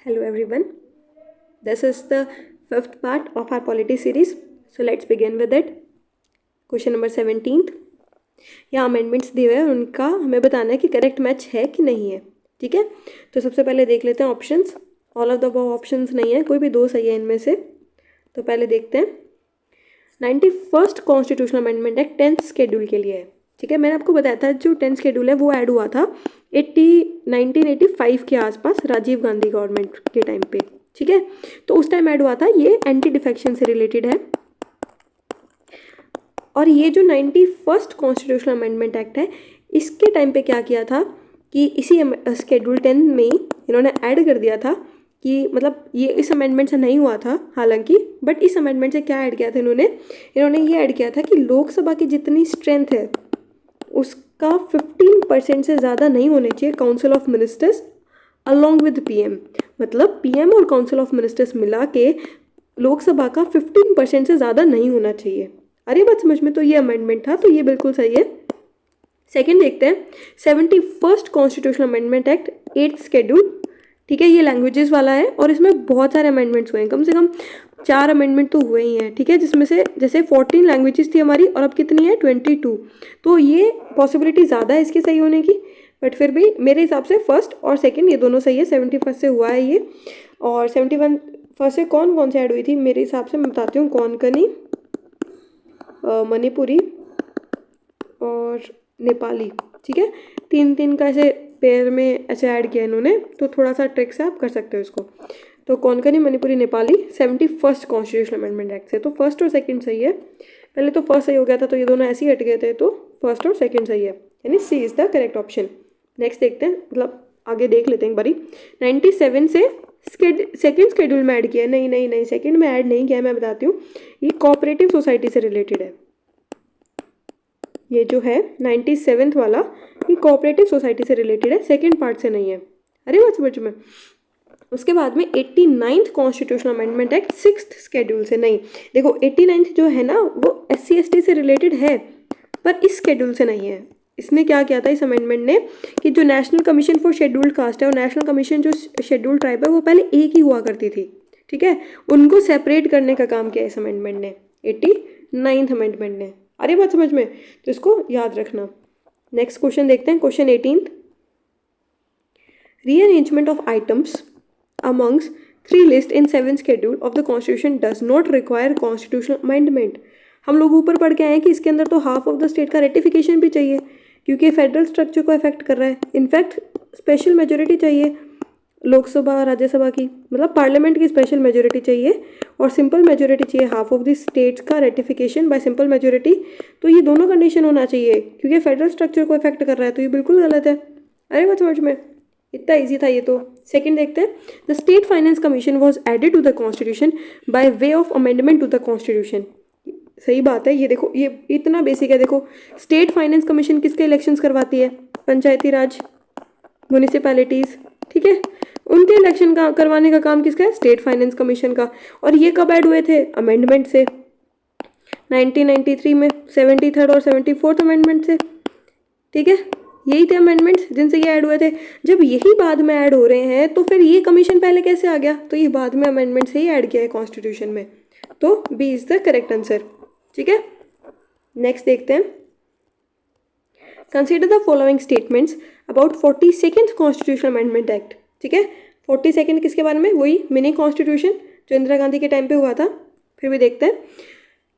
Hello everyone. This is the fifth part of our polity series. So let's begin with it. Question number 17th. यहाँ amendments दिए हुए हैं, उनका हमें बताना है कि करेक्ट मैच है कि नहीं है. ठीक है, तो सबसे पहले देख लेते हैं options. All of the above options नहीं है, कोई भी दो सही है इनमें से. तो पहले देखते हैं. 91st constitutional amendment act 10th schedule के लिए है. ठीक है, मैंने आपको बताया था जो 10th शेड्यूल है वो ऐड हुआ था 1985 के आसपास राजीव गांधी गवर्नमेंट के टाइम पे. ठीक है, तो उस टाइम ऐड हुआ था. ये एंटी डिफेक्शन से रिलेटेड है. और ये जो 91st कॉन्स्टिट्यूशनल अमेंडमेंट एक्ट है, इसके टाइम पे क्या किया था कि इसी शेड्यूल 10 में इन्होंने ऐड कर दिया था कि मतलब ये इस अमेंडमेंट से नहीं हुआ था हालांकि, बट इस अमेंडमेंट से क्या ऐड किया था इन्होंने ये ऐड किया था कि लोकसभा की जितनी स्ट्रेंथ है उसका 15% से ज़्यादा नहीं होने चाहिए council of ministers along with PM. मतलब पीएम और काउंसिल ऑफ मिनिस्टर्स मिला के लोकसभा का 15% से ज़्यादा नहीं होना चाहिए. अरे बात समझ में. तो ये अमेंडमेंट था, तो ये बिल्कुल सही है. सेकेंड देखते हैं. 71st constitutional amendment act 8th schedule. ठीक है, ये लैंग्वेजेस वाला है और इसमें बहुत सारे अमेंडमेंट्स हुए हैं. कम से कम 4 अमेंडमेंट तो हुए ही हैं. ठीक है, जिसमें से जैसे 14 लैंग्वेजेस थी हमारी और अब कितनी है 22. तो ये पॉसिबिलिटी ज़्यादा है इसके सही होने की, बट फिर भी मेरे हिसाब से फर्स्ट और सेकंड ये दोनों सही है. 71st से हुआ है ये. और 71 फर्स्ट से कौन कौन से ऐड हुई थी मेरे हिसाब से मैं बताती हूँ. कोंकणी, मणिपुरी और नेपाली. ठीक है, 3-3 का ऐसे पेयर में ऐसे ऐड किया इन्होंने, तो थोड़ा सा ट्रिक से आप कर सकते हो इसको. तो Konkani, Manipuri, Nepali 71st constitutional amendment act से. तो फर्स्ट और सेकंड सही है. पहले तो फर्स्ट सही हो गया था, तो ये दोनों ऐसे ही हट गए थे, तो फर्स्ट और सेकंड सही है, यानी C is the correct option. Next देखते हैं, मतलब आगे देख लेते हैं एक बारी. 97 से सेकेंड शेड्यूल में ऐड किया है. नहीं, सेकेंड में ऐड नहीं किया है, मैं बताती हूँ. ये कोऑपरेटिव सोसाइटी से रिलेटेड है. ये जो है 97th वाला, ये कोऑपरेटिव सोसाइटी से रिलेटेड है, सेकेंड पार्ट से नहीं है. अरे बात समझ में. उसके बाद में 89th constitutional amendment act 6th schedule से. नहीं देखो, 89th जो है ना वो SC/ST से रिलेटेड है, पर इस शेड्यूल से नहीं है. इसने क्या किया था इस अमेंडमेंट ने कि जो national commission for scheduled caste है और नेशनल कमीशन जो शेड्यूल्ड ट्राइब है वो पहले एक ही हुआ करती थी. ठीक है, उनको सेपरेट करने का काम किया इस अमेंडमेंट ने, 89th अमेंडमेंट ने. अरे बात समझ में, तो इसको याद रखना. नेक्स्ट क्वेश्चन देखते हैं. Question 18th. Rearrangement of items amongst 3 lists in 7th schedule of the constitution does not require constitutional amendment. हम लोग ऊपर पढ़ के आए हैं कि इसके अंदर तो हाफ ऑफ द स्टेट का रेटिफिकेशन भी चाहिए क्योंकि फेडरल स्ट्रक्चर को अफेक्ट कर रहा है. इनफैक्ट स्पेशल मेजोरिटी चाहिए लोकसभा राज्यसभा की, मतलब पार्लियामेंट की स्पेशल मेजोरिटी चाहिए और सिंपल मेजोरिटी चाहिए हाफ ऑफ द स्टेट्स का रेटिफिकेशन बाय सिंपल मेजोरिटी. तो ये दोनों कंडीशन होना चाहिए क्योंकि फेडरल स्ट्रक्चर को अफेक्ट कर रहा है, तो ये बिल्कुल गलत है. अरे बात समझ में, इतना इजी था ये तो. सेकंड देखते हैं. The state finance commission was added to the constitution by way of amendment to the constitution. सही बात है. ये देखो, ये इतना बेसिक है. देखो, स्टेट फाइनेंस कमीशन किसके इलेक्शंस करवाती है? पंचायती राज, म्यूनिसिपैलिटीज़. ठीक है, उनके इलेक्शन का करवाने का काम किसका है? स्टेट फाइनेंस कमीशन का. और ये कब ऐड हुए थे? अमेंडमेंट से 1993 में, 73rd और 74th अमेंडमेंट से. ठीक है, यही थे अमेंडमेंट्स जिनसे ये ऐड हुए थे. जब यही बाद में ऐड हो रहे हैं तो फिर ये कमीशन पहले कैसे आ गया? तो ये बाद में अमेंडमेंट से ही ऐड किया है कॉन्स्टिट्यूशन में. तो B is the correct answer. ठीक है, नेक्स्ट देखते हैं. Consider the following statements about 42nd constitutional amendment act. ठीक है, 42nd किसके बारे में? वही मिनी कॉन्स्टिट्यूशन जो इंदिरा गांधी के टाइम पे हुआ था. फिर भी देखते हैं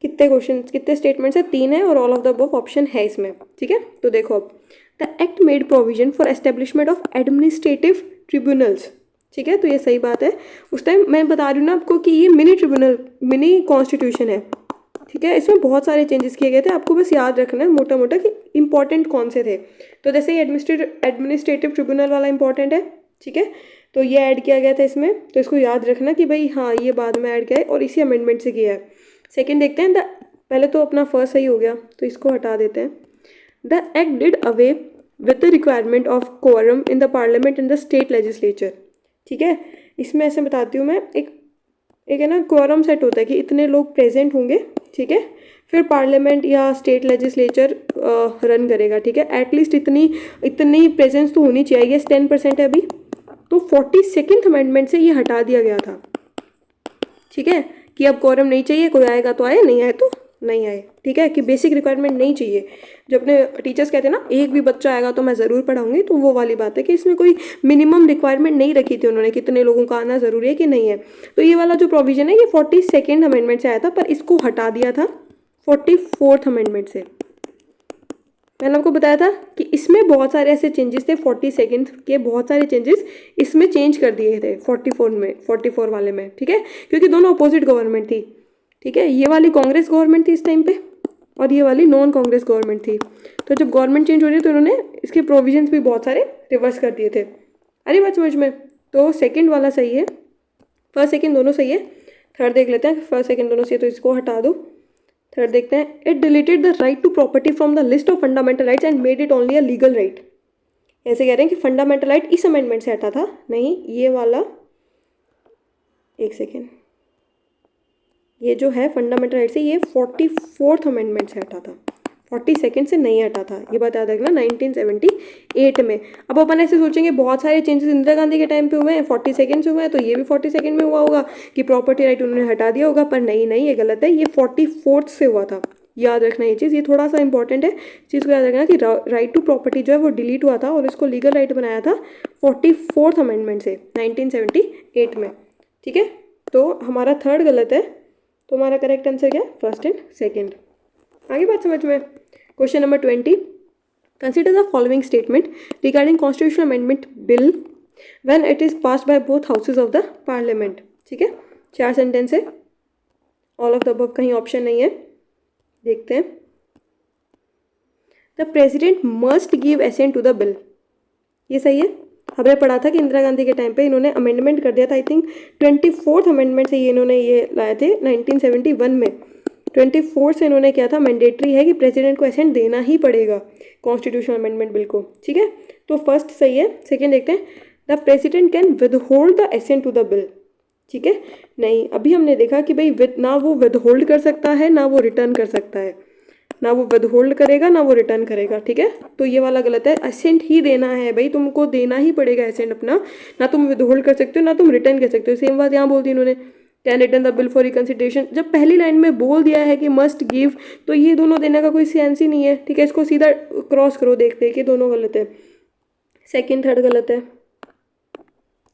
कितने क्वेश्चन, कितने स्टेटमेंट्स है. 3 है और all of the above option है इसमें. ठीक है, तो देखो अब. The act made provision for establishment of administrative tribunals. ठीक है, तो ये सही बात है. उस टाइम मैं बता रही हूँ ना आपको कि ये मिनी ट्रिब्यूनल, मिनी कॉन्स्टिट्यूशन है. ठीक है, इसमें बहुत सारे चेंजेस किए गए थे. आपको बस याद रखना है मोटा मोटा कि इंपॉर्टेंट कौन से थे. तो जैसे ये एडमिनिस्ट्रेटिव ट्रिब्यूनल वाला इंपॉर्टेंट है. ठीक है, तो ये ऐड किया गया था इसमें, तो इसको याद रखना कि भाई हाँ ये बाद में ऐड किया है और इसी अमेंडमेंट से किया है. सेकेंड देखते हैं. पहले तो अपना फर्स्ट सही हो गया तो इसको हटा देते हैं. The act did away with the requirement of quorum in the parliament and the state legislature. ठीक है, इसमें ऐसे बताती हूँ मैं. एक है ना क्वारम सेट होता है कि इतने लोग प्रेजेंट होंगे. ठीक है, फिर पार्लियामेंट या स्टेट लेजिस्लेचर रन करेगा. ठीक है, एटलीस्ट इतनी प्रेजेंस तो होनी चाहिए. 10% है अभी, तो 42nd अमेंडमेंट से ये हटा दिया गया था, ठीक है, कि अब कोरम नहीं चाहिए, कोई आएगा तो आए, नहीं आए तो नहीं आए, ठीक है, कि बेसिक रिक्वायरमेंट नहीं चाहिए। जो अपने टीचर्स कहते हैं ना एक भी बच्चा आएगा तो मैं ज़रूर पढ़ाऊंगी, तो वो वाली बात है कि इसमें कोई मिनिमम रिक्वायरमेंट नहीं रखी थी उन्होंने, कितने लोगों का आना ज़रूरी है कि नहीं है। तो ये वाला जो प्रोविज़न है ये 42nd अमेंडमेंट से आया था, पर इसको हटा दिया था 44th अमेंडमेंट से। मैंने आपको बताया था कि इसमें बहुत सारे ऐसे चेंजेस थे, 42nd के बहुत सारे चेंजेस इसमें चेंज कर दिए थे 44 वाले में, ठीक है, क्योंकि दोनों अपोजिट गवर्नमेंट थी, ठीक है, ये वाली कांग्रेस गवर्नमेंट थी इस टाइम पे और ये वाली नॉन कांग्रेस गवर्नमेंट थी। तो जब गवर्नमेंट चेंज हो रही है तो उन्होंने इसके प्रोविजंस भी बहुत सारे रिवर्स कर दिए थे। अरे बात समझ में? तो सेकेंड वाला सही है, फर्स्ट सेकेंड दोनों सही है। थर्ड देख लेते हैं, फर्स्ट सेकेंड दोनों सही है तो इसको हटा दो। थर्ड देखते हैं, it deleted the right to property from the list of fundamental rights and made it only a legal right. ऐसे कह रहे हैं कि फंडामेंटल राइट इस अमेंडमेंट से हटा था, नहीं ये वाला, एक सेकेंड, ये जो है फंडामेंटल राइट से ये 44th अमेंडमेंट से हटा था, 42nd से नहीं हटा था, ये बात याद रखना, 1978 में। अब अपन ऐसे सोचेंगे बहुत सारे चेंजेस इंदिरा गांधी के टाइम पे हुए हैं, 42nd से हुए हैं, तो ये भी 42nd में हुआ होगा कि प्रॉपर्टी राइट उन्होंने हटा दिया होगा, पर नहीं नहीं, ये गलत है, ये 44th से हुआ था। याद रखना ये चीज़, ये थोड़ा सा इंपॉर्टेंट है, चीज़ को याद रखना कि राइट टू प्रॉपर्टी जो है वो डिलीट हुआ था और इसको लीगल राइट बनाया था 44th अमेंडमेंट से 1978 में, ठीक है। तो हमारा थर्ड गलत है, तो हमारा करेक्ट आंसर क्या है? First and second. आगे बात समझ में। Question number 20, consider the following statement regarding constitutional amendment bill when it is passed by both houses of the parliament, ठीक है, 4 सेंटेंस है, ऑल ऑफ द अबव कहीं ऑप्शन नहीं है। देखते हैं, the president must give assent to the bill, ये सही है। हमने पढ़ा था कि इंदिरा गांधी के टाइम पे इन्होंने अमेंडमेंट कर दिया था, आई थिंक 24th अमेंडमेंट से ये इन्होंने ये लाए थे 1971 में। 24 से इन्होंने किया था, मैंडेटरी है कि प्रेसिडेंट को एसेंट देना ही पड़ेगा कॉन्स्टिट्यूशनल अमेंडमेंट बिल को, ठीक है। तो फर्स्ट सही है। सेकेंड देखते हैं, the president can withhold the assent to the bill, ठीक है, नहीं, अभी हमने देखा कि भाई ना वो विदहोल्ड कर सकता है ना वो रिटर्न कर सकता है, ना वो विदहोल्ड करेगा ना वो रिटर्न करेगा, ठीक है, तो ये वाला गलत है। एसेंट ही देना है भाई, तुमको देना ही पड़ेगा एसेंट अपना, ना तुम विदहोल्ड कर सकते हो ना तुम रिटर्न कर सकते हो। सेम बात यहाँ बोल दी इन्होंने, can return the bill for reconsideration. जब पहली लाइन में बोल दिया है कि मस्ट गिव, तो ये दोनों देने का कोई सेंस ही नहीं है, ठीक है, इसको सीधा क्रॉस करो, देखते हैं कि दोनों गलत है, सेकेंड थर्ड गलत है।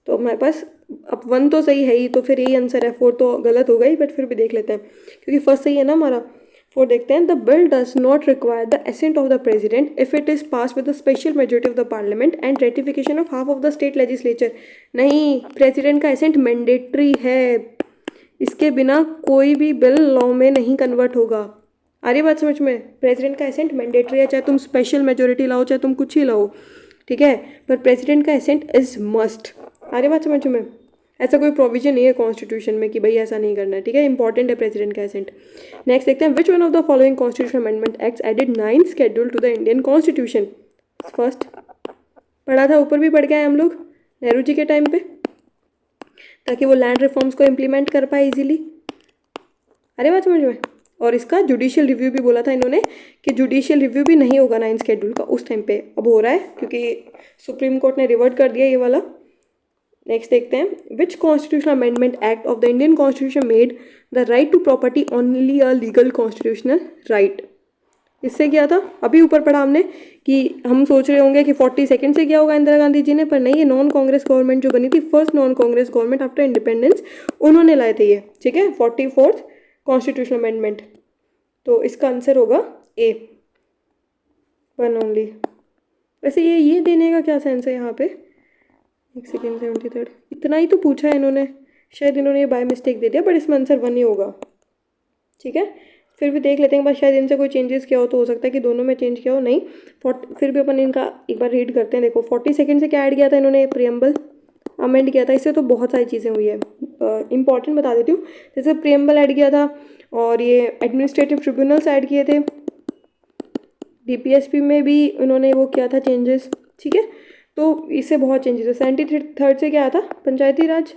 तो हमारे पास अब 1 तो सही है ही, तो फिर यही आंसर है, 4 तो गलत हो गई, बट फिर भी देख लेते हैं क्योंकि फर्स्ट सही है ना हमारा। 4 देखते हैं, the bill does not require the ascent of the president if it is pass with the special majority of the parliament and ratification of half of the state legislature. नहीं, प्रेसिडेंट का accent mandatory है, इसके बिना कोई भी bill law में नहीं convert होगा। आ रही बात समझ में? प्रेसिडेंट का एसेंट मैंडेटरी है, चाहे तुम स्पेशल मेजोरिटी लाओ चाहे तुम कुछ ही लाओ, ठीक है, पर प्रेसिडेंट का एसेंट इज मस्ट। आ रही बात समझ में? ऐसा कोई प्रोविजन नहीं है कॉन्स्टिट्यूशन में कि भाई ऐसा नहीं करना है, ठीक है, इंपॉर्टेंट है प्रेसिडेंट का एसेंट। नेक्स्ट देखते हैं, which one of the following constitution amendment acts added 9th schedule to the Indian constitution. First पढ़ा था, ऊपर भी पढ़ के आए हम लोग नेहरू जी के टाइम पे, ताकि वो लैंड रिफॉर्म्स को इम्प्लीमेंट कर पाए इजीली। अरे बात समझ में? और इसका जुडिशियल रिव्यू भी बोला था इन्होंने कि जुडिशियल रिव्यू भी नहीं होगा 9th शेड्यूल का उस टाइम पे, अब हो रहा है क्योंकि सुप्रीम कोर्ट ने रिवर्ट कर दिया ये वाला। नेक्स्ट देखते हैं, which constitutional amendment act of the Indian constitution made the right to property only a legal constitutional right. इससे क्या था, अभी ऊपर पढ़ा हमने कि हम सोच रहे होंगे कि 42nd से क्या होगा इंदिरा गांधी जी ने, पर नहीं, ये नॉन कांग्रेस गवर्नमेंट जो बनी थी, first non Congress government after independence, उन्होंने लाए थे ये, ठीक है, 44th कॉन्स्टिट्यूशनल अमेंडमेंट। तो इसका आंसर होगा ए, 1 ओनली। वैसे ये देने का क्या सेंस है यहाँ पे, एक सेकेंड, 73rd, इतना ही तो पूछा है इन्होंने, शायद इन्होंने ये बाय मिस्टेक दे दिया, बट इसमें आंसर 1 ही होगा, ठीक है। फिर भी देख लेते हैं, बस शायद इनसे कोई चेंजेस किया हो, तो हो सकता है कि दोनों में चेंज किया हो, नहीं, फिर भी अपन इनका एक बार रीड करते हैं। देखो 42nd से क्या ऐड किया था इन्होंने, प्रियम्बल अमेंड किया था, इससे तो बहुत सारी चीज़ें हुई है, इंपॉर्टेंट बता देती हूँ। जैसे प्रियम्बल ऐड किया था और ये एडमिनिस्ट्रेटिव ट्रिब्यूनल्स ऐड किए थे, DPSP में भी उन्होंने वो किया था चेंजेस, ठीक है, तो इससे बहुत चेंजेस है। 73rd से क्या था, पंचायती राज,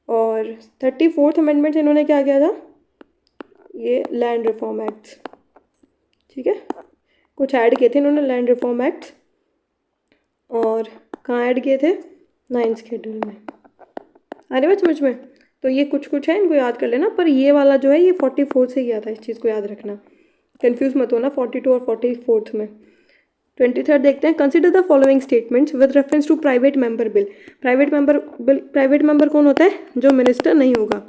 और 34th अमेंडमेंट से इन्होंने क्या किया था, ये लैंड रिफॉर्म एक्ट्स, ठीक है, कुछ ऐड किए थे इन्होंने लैंड रिफॉर्म एक्ट्स, और कहाँ ऐड किए थे, 9th शेड्यूल में। आ रही बात समझ में? तो ये कुछ कुछ है, इनको याद कर लेना, पर ये वाला जो है ये 44 से गया था, इस चीज़ को याद रखना, कंफ्यूज मत होना 42 और 44 में। 23rd देखते हैं, consider the following statements with reference to private member bill. Private member कौन होता है? जो मिनिस्टर नहीं होगा,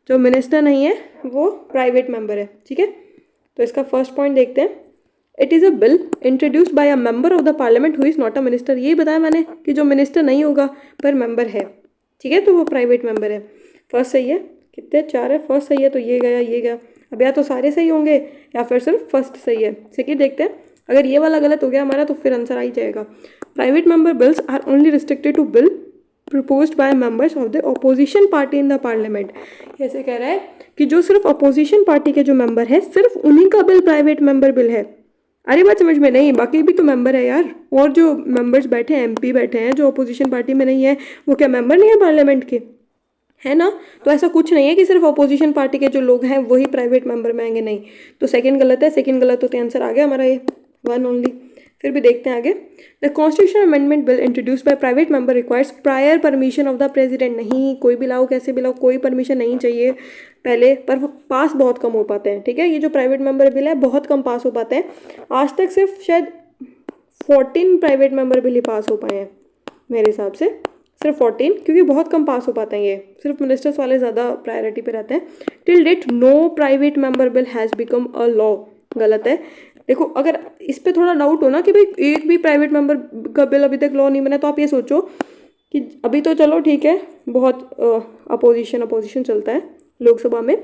जो मिनिस्टर नहीं है वो प्राइवेट मेंबर है, ठीक है। तो इसका फर्स्ट पॉइंट देखते हैं, it is a bill introduced by a member of the parliament who is not a minister. यही बताया मैंने कि जो मिनिस्टर नहीं होगा पर मेंबर है, ठीक है, तो वो प्राइवेट मेंबर है। फर्स्ट सही है, कितने 4 है, फर्स्ट सही है तो ये गया ये गया। अब या तो सारे सही होंगे या फिर सिर्फ फर्स्ट सही है। सेकेंड देखते हैं, अगर ये वाला गलत हो गया हमारा तो फिर आंसर आ ही जाएगा। Private member bills are only restricted to bill proposed by members of the opposition party in the parliament. ऐसे कह रहा है कि जो सिर्फ अपोजिशन पार्टी के जो मेंबर है सिर्फ उन्हीं का बिल प्राइवेट मेंबर बिल है। अरे बात समझ में नहीं, बाकी भी तो मेंबर है यार, और जो मेंबर्स बैठे हैं, एमपी बैठे हैं जो अपोजिशन पार्टी में नहीं है, वो क्या मेंबर नहीं है पार्लियामेंट के, है ना। तो ऐसा कुछ नहीं है कि सिर्फ अपोजिशन पार्टी के जो लोग हैं वही प्राइवेट मेंबर में आएंगे, नहीं। तो सेकंड गलत है, सेकंड गलत होते आंसर आ गया हमारा ये 1 ओनली। फिर भी देखते हैं आगे, the constitution amendment bill introduce by private member requires prior permission of the president. नहीं, कोई भी लाओ कैसे भी लाओ, कोई परमिशन नहीं चाहिए पहले, पर वो पास बहुत कम हो पाते हैं, ठीक है। ये जो प्राइवेट मेंबर बिल है बहुत कम पास हो पाते हैं, आज तक सिर्फ शायद 14 प्राइवेट मेंबर बिल ही पास हो पाए हैं मेरे हिसाब से, सिर्फ 14, क्योंकि बहुत कम पास हो पाते हैं, ये सिर्फ मिनिस्टर्स वाले ज़्यादा प्रायोरिटी पे रहते हैं। Till date no private member bill has become a law. गलत है। देखो, अगर इस पे थोड़ा डाउट हो ना कि भाई एक भी प्राइवेट मेंबर का बिल अभी तक लॉ नहीं बना, तो आप ये सोचो कि अभी तो चलो ठीक है, बहुत अपोजिशन चलता है लोकसभा में,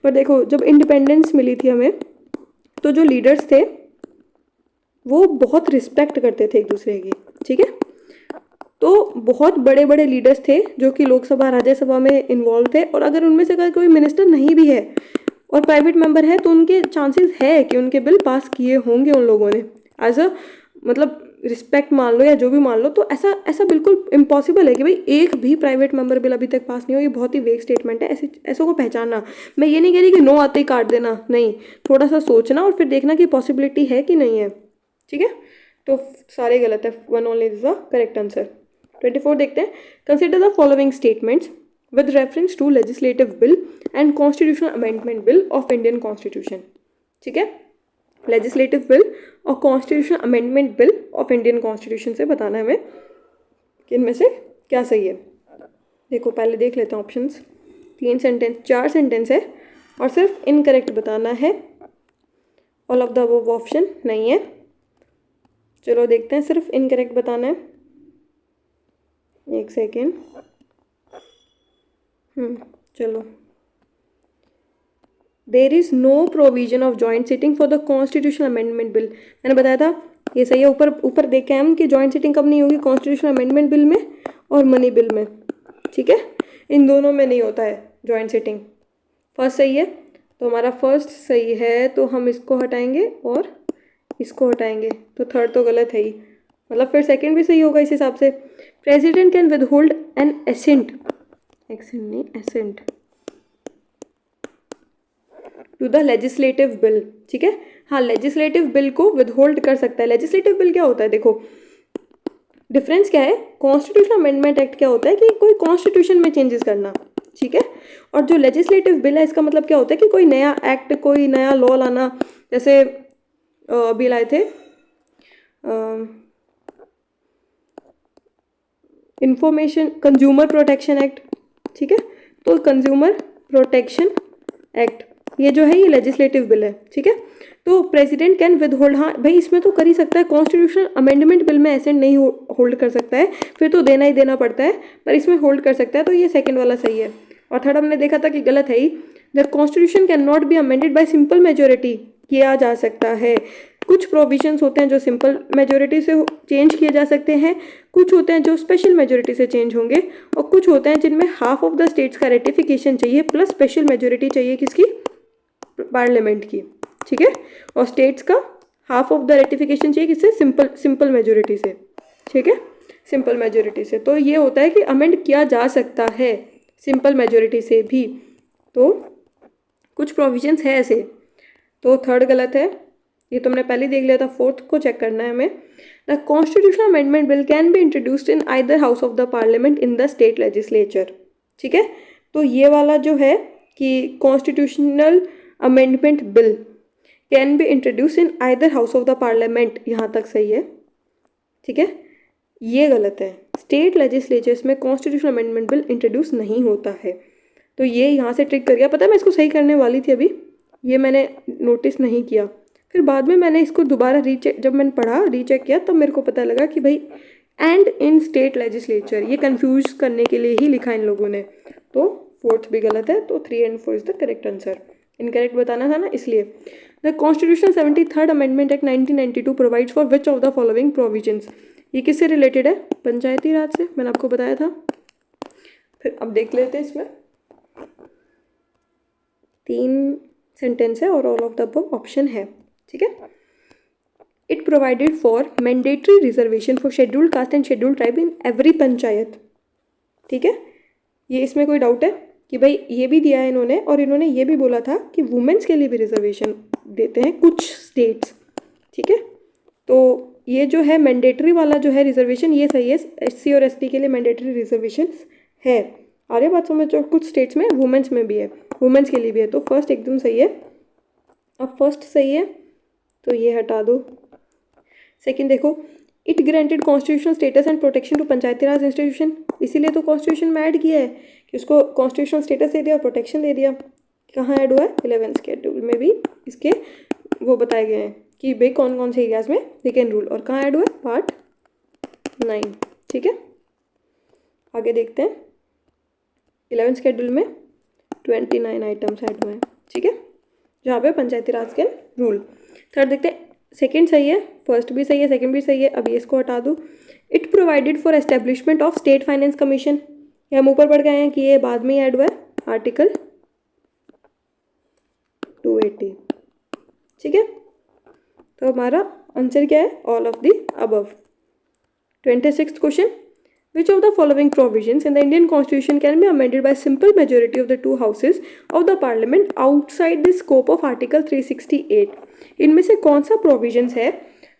पर देखो जब इंडिपेंडेंस मिली थी हमें, तो जो लीडर्स थे वो बहुत रिस्पेक्ट करते थे एक दूसरे की, ठीक है। तो बहुत बड़े बड़े लीडर्स थे जो कि लोकसभा राज्यसभा में इन्वॉल्व थे, और अगर उनमें से अगर कोई मिनिस्टर नहीं भी है और प्राइवेट मेंबर है तो उनके चांसेस है कि उनके बिल पास किए होंगे उन लोगों ने, एज अ मतलब रिस्पेक्ट मान लो या जो भी मान लो। तो ऐसा बिल्कुल इम्पॉसिबल है कि भाई एक भी प्राइवेट मेंबर बिल अभी तक पास नहीं हो, ये बहुत ही वेग स्टेटमेंट है। ऐसों को पहचानना, मैं ये नहीं कह रही कि नो आते ही काट देना, नहीं, थोड़ा सा सोचना और फिर देखना कि पॉसिबिलिटी है कि नहीं है, ठीक है। तो सारे गलत है, 1 only is the correct answer. 24 देखते हैं, consider the following statements with reference to legislative bill and constitutional amendment bill of Indian constitution, ठीक है। लेजिस्लेटिव बिल और constitutional amendment bill of Indian constitution से बताना है हमें कि इनमें से क्या सही है। देखो पहले देख लेते हैं ऑप्शंस, 4 सेंटेंस है और सिर्फ इनकरेक्ट बताना है, all of the above option नहीं है। चलो देखते हैं, सिर्फ इनकरेक्ट बताना है, एक सेकेंड। चलो, there is no provision of joint sitting for the constitutional amendment bill. मैंने बताया था ये सही है, ऊपर देखे हम कि जॉइंट सिटिंग कब नहीं होगी, कॉन्स्टिट्यूशनल अमेंडमेंट बिल में और मनी बिल में, ठीक है। इन दोनों में नहीं होता है जॉइंट सिटिंग। फर्स्ट सही है, तो हमारा फर्स्ट सही है, तो हम इसको हटाएंगे और इसको हटाएंगे, तो थर्ड तो गलत है ही, मतलब फिर सेकंड भी सही होगा इस हिसाब से। President can withhold an assent to the legislative bill, ठीक है। हाँ, लेजिस्लेटिव बिल को विद होल्ड कर सकता है। लेजिस्लेटिव बिल क्या होता है, देखो डिफरेंस क्या है, कॉन्स्टिट्यूशनल अमेंडमेंट एक्ट क्या होता है कि कोई कॉन्स्टिट्यूशन में चेंजेस करना, ठीक है। और जो लेजिस्लेटिव बिल है इसका मतलब क्या होता है कि कोई नया एक्ट, कोई नया लॉ लाना। जैसे अभी लाए थे इंफॉर्मेशन कंज्यूमर प्रोटेक्शन एक्ट, ठीक है। तो कंज्यूमर प्रोटेक्शन एक्ट ये जो है ये लेजिस्लेटिव बिल है, ठीक है। तो प्रेसिडेंट कैन विद होल्ड, हाँ भाई इसमें तो कर ही सकता है, कॉन्स्टिट्यूशनल अमेंडमेंट बिल में एसेंट नहीं होल्ड कर सकता है, फिर तो देना ही देना पड़ता है, पर इसमें होल्ड कर सकता है, तो ये सेकंड वाला सही है। और थर्ड हमने देखा था कि गलत है ही, the constitution can not be amended by simple majority, किया जा सकता है। कुछ प्रोविजंस होते हैं जो सिंपल मेजोरिटी से चेंज किए जा सकते हैं, कुछ होते हैं जो स्पेशल मेजोरिटी से चेंज होंगे, और कुछ होते हैं जिनमें हाफ ऑफ द स्टेट्स का रेटिफिकेशन चाहिए प्लस स्पेशल मेजोरिटी चाहिए किसकी, पार्लियामेंट की, ठीक है। और स्टेट्स का हाफ ऑफ द रेटिफिकेशन चाहिए किससे, सिंपल मेजोरिटी से, ठीक है, सिंपल मेजोरिटी से। तो ये होता है कि अमेंड किया जा सकता है सिंपल मेजोरिटी से भी, तो कुछ प्रोविजंस है ऐसे। तो थर्ड गलत है, ये तुमने पहले देख लिया था, फोर्थ को चेक करना है हमें। The constitutional amendment bill can be introduced in either house of the parliament in the state legislature. ठीक है, तो ये वाला जो है कि constitutional amendment bill can be introduce in either house of the parliament, यहाँ तक सही है। ठीक है, ये गलत है। स्टेट लेजिस्लेचर्स में कॉन्स्टिट्यूशनल अमेंडमेंट बिल इंट्रोड्यूस नहीं होता है। तो ये यहाँ से ट्रिक कर गया। पता है मैं इसको सही करने वाली थी अभी, ये मैंने नोटिस नहीं किया, फिर बाद में मैंने इसको दोबारा रीचेक, जब मैंने पढ़ा रीचेक किया तब मेरे को पता लगा कि भाई एंड इन स्टेट लेजिस्लेचर, ये कंफ्यूज करने के लिए ही लिखा इन लोगों ने। तो फोर्थ भी गलत है, तो 3 and 4 is the correct answer. Incorrect बताना था ना इसलिए। The constitution 73rd amendment act 1992 provides for which of the following provisions. ये किससे रिलेटेड है? पंचायती राज से, मैंने आपको बताया था। फिर अब देख लेते हैं, इसमें 3 सेंटेंस है और all of the above option है। ठीक है, it provided for mandatory reservation for scheduled caste and scheduled tribe in every panchayat. ठीक है, ये इसमें कोई डाउट है कि भाई ये भी दिया है इन्होंने, और इन्होंने ये भी बोला था कि वुमेन्स के लिए भी रिजर्वेशन देते हैं कुछ स्टेट्स। ठीक है, तो ये जो है मैंडेटरी वाला जो है रिजर्वेशन, ये सही है। SC और ST के लिए मैंडेटरी रिजर्वेशन है। आगे बात समझो, कुछ स्टेट्स में वुमेन्स में भी है, वुमेन्स के लिए भी है। तो फर्स्ट एकदम सही है। अब फर्स्ट सही है तो ये हटा दो। सेकंड देखो, it granted constitutional status and protection to panchayati raj institution, इसीलिए तो कॉन्स्टिट्यूशन में ऐड किया है कि उसको कॉन्स्टिट्यूशनल स्टेटस दे दिया और प्रोटेक्शन दे दिया। कहाँ ऐड हुआ है? 11th शेड्यूल में भी इसके वो बताए गए हैं कि भाई कौन कौन से एरियाज में दे कैन रूल, और कहाँ ऐड हुआ है? पार्ट 9। ठीक है, आगे देखते हैं। 11th शेड्यूल में 29 आइटम्स ऐड हुए हैं। ठीक है, जहाँ पे पंचायती राज के रूल। थर्ड देखते हैं, सेकंड सही है, फर्स्ट भी सही है, सेकंड भी सही है। अब ये इसको हटा दो। It provided for establishment of state finance commission, ये हम ऊपर बढ़ गए हैं कि ये बाद में ही ऐड हुआ है, आर्टिकल 280। ठीक है, तो हमारा आंसर क्या है? All of the above. 26th question, which of the following provisions in the Indian Constitution can be amended by simple majority of the 2 houses of the Parliament outside the scope of Article 368? इनमें से कौन सा provisions है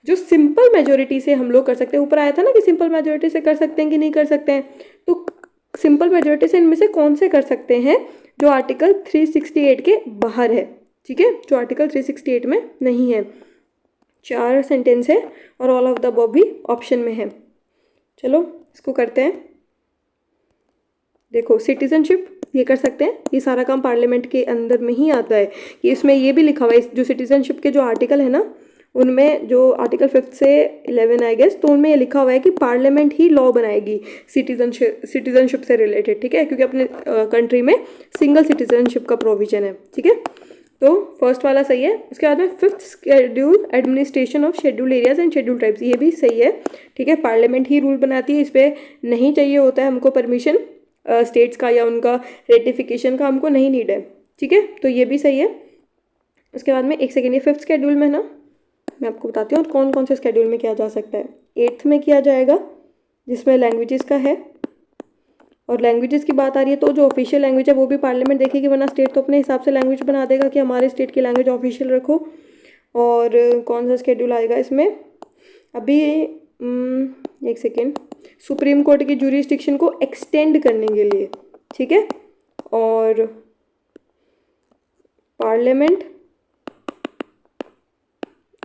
जो simple majority से हम लोग कर सकते हैं? ऊपर आया था ना कि सिंपल मेजोरिटी से कर सकते हैं कि नहीं कर सकते हैं, तो सिंपल मेजोरिटी से इनमें से कौन से कर सकते हैं जो आर्टिकल 368 के बाहर है? ठीक है, जो आर्टिकल 368 में नहीं है। 4 सेंटेंस है और ऑल ऑफ द अबव भी ऑप्शन में है। चलो इसको करते हैं। देखो, सिटीजनशिप ये कर सकते हैं, ये सारा काम पार्लियामेंट के अंदर में ही आता है। कि इसमें ये भी लिखा हुआ है, जो सिटीजनशिप के जो आर्टिकल है ना, उनमें जो आर्टिकल 5 से 11 आई गेस, तो उनमें ये लिखा हुआ है कि पार्लियामेंट ही लॉ बनाएगी सिटीजनशिप से रिलेटेड। ठीक है, क्योंकि अपने कंट्री में सिंगल सिटीजनशिप का प्रोविजन है। ठीक है, तो फर्स्ट वाला सही है। उसके बाद में 5th schedule administration of schedule areas and schedule tribes, ये भी सही है। ठीक है, पार्लियामेंट ही रूल बनाती है, इस पर नहीं चाहिए होता है हमको परमिशन स्टेट्स का या उनका रेटिफिकेशन का, हमको नहीं नीड है। ठीक है, तो ये भी सही है। उसके बाद में एक सेकेंड, ये 5th शेड्यूल में ना, मैं आपको बताती हूँ कौन कौन से शेड्यूल में किया जा सकता है। 8th में किया जाएगा, जिसमें लैंग्वेजेस का है, और लैंग्वेजेस की बात आ रही है तो जो ऑफिशियल लैंग्वेज है वो भी पार्लियामेंट देखेगी, वरना स्टेट तो अपने हिसाब से लैंग्वेज बना देगा कि हमारे स्टेट की लैंग्वेज ऑफिशियल रखो। और कौन सा शेड्यूल आएगा इसमें? अभी एक सेकेंड, सुप्रीम कोर्ट की ज्यूरिसडिक्शन को एक्सटेंड करने के लिए। ठीक है, और पार्लियामेंट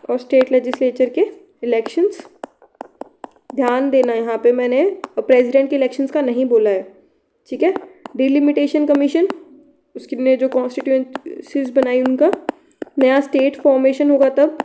और स्टेट लेजिस्लेचर के इलेक्शंस, ध्यान देना यहाँ पे मैंने प्रेसिडेंट के इलेक्शंस का नहीं बोला है। ठीक है, डिलिमिटेशन कमीशन, उसने जो कॉन्स्टिट्यूएंसीज बनाई उनका, नया स्टेट फॉर्मेशन होगा तब।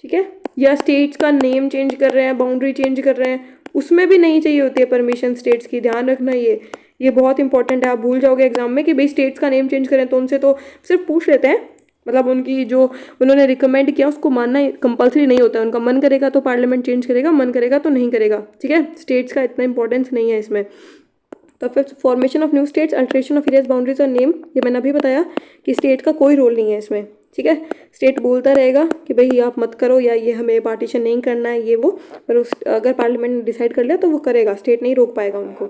ठीक है, या स्टेट्स का नेम चेंज कर रहे हैं, बाउंड्री चेंज कर रहे हैं, उसमें भी नहीं चाहिए होती है परमिशन स्टेट्स की। ध्यान रखना, ये बहुत इंपॉर्टेंट है। आप भूल जाओगे एग्जाम में कि भाई स्टेट्स का नेम चेंज करें, तो उनसे तो सिर्फ पूछ लेते हैं, मतलब उनकी जो उन्होंने रिकमेंड किया उसको मानना कंपलसरी नहीं होता है। उनका मन करेगा तो पार्लियामेंट चेंज करेगा, मन करेगा तो नहीं करेगा। ठीक है, स्टेट्स का इतना इंपॉर्टेंस नहीं है इसमें। तो फिर formation of new states, alteration of areas, boundaries और नेम, ये मैंने अभी बताया कि स्टेट का कोई रोल नहीं है इसमें। ठीक है, स्टेट बोलता रहेगा कि भाई आप मत करो, या ये हमें पार्टीशन नहीं करना है, ये वो, पर अगर पार्लियामेंट ने डिसाइड कर लिया तो वो करेगा, स्टेट नहीं रोक पाएगा उनको।